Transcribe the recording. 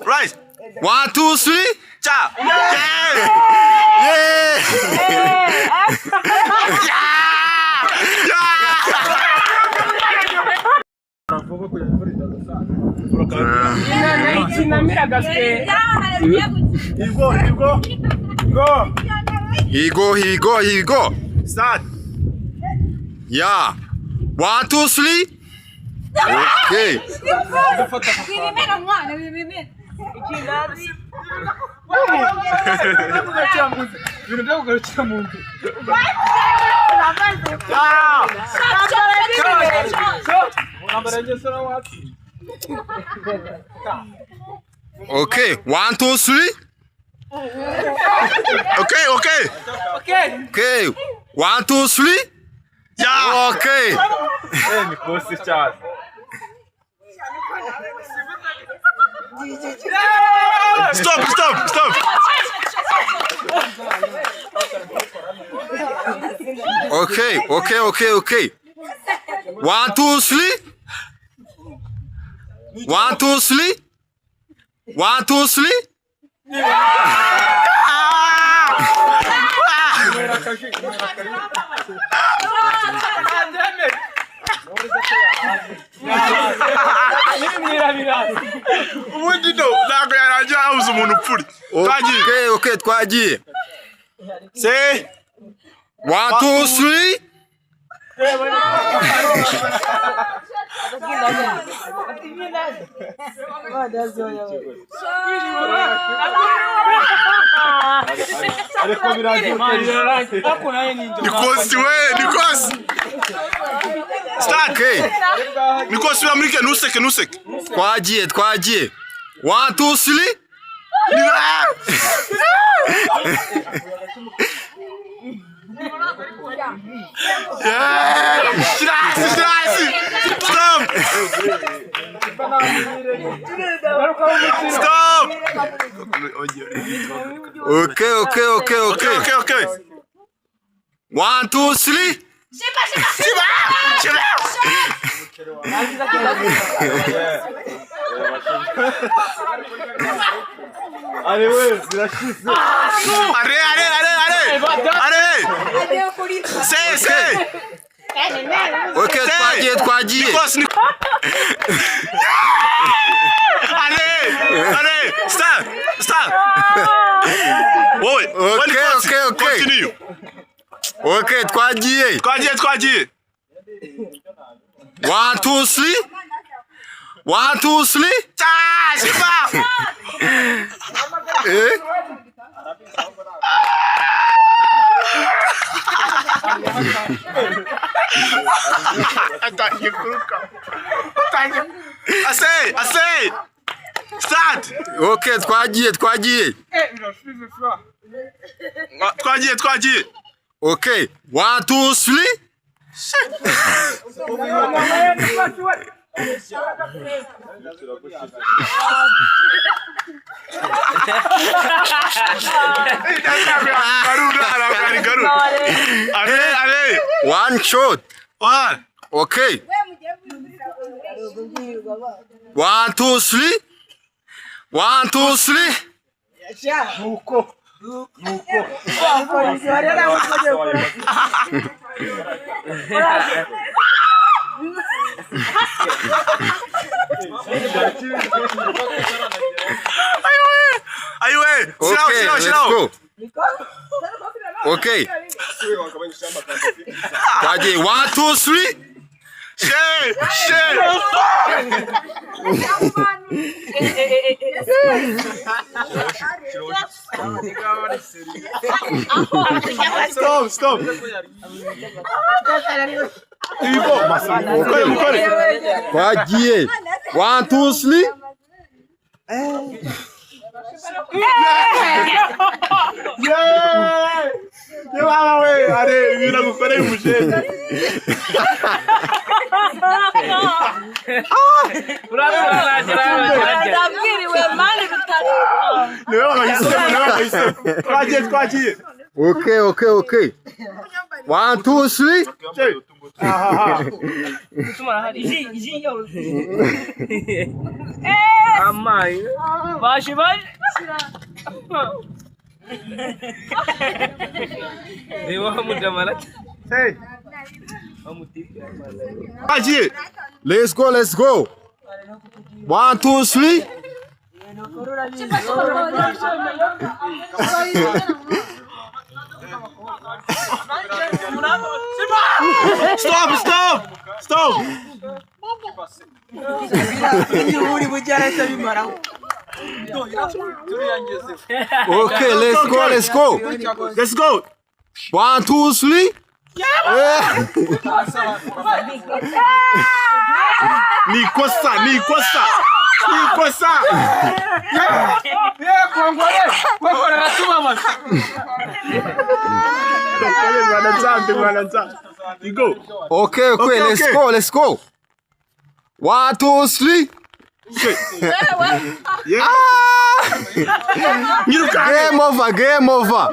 Right. 1, 2, 3. Cha. Yeah. Here you go. Start. Yeah. 1, 2, 3. Okay. Okay. 1, 2, 3. Okay. 1, 2, 3. Yeah. Okay. Stop. Okay. 1, 2, 3. 1, 2, 3. 1, 2, 3. Ubundi no ntabwo yarangira abuze umuntu upfuri. Okay, twagiye. Say 1, 2, 3. Nikos. Start. Okay. Nikos uramurike nuseke. Twagiye. 1, 2, 3. Stop. Okay. 1, 2, 3. Allez, Say. Okay, twagiye. Allez, stop. Wait. Okay. Continue. Okay, twagiye. 1, 2, 3. 1, 2, 3. C'est pas. Assez. Start. Okay, twagiye. Twagiye. Okay, 1, 2, 3. Allez. 1 shot. One. Okay. 1, 2, 3. 1, 2, 3. Nuko. Aywe. Okay, let's go. Okay. Twagiye. 1, 2, 3. Share. Stop. Mukore. Twagiye. 1, 2, 3. Okay. 1, 2, 3. Başı baş. Dewa kamu jamalat. Hey. Kamu tiga. Aji. Let's go, let's go. 1, 2, 3. Stop, stop. Stop. Okay, let's go, let's go. Let's go. 1, 2, 3. Ni kosa. You go. Okay, Okay, let's okay. go, let's go. 1, 2, 3. Yeah. You can. Game over, game over.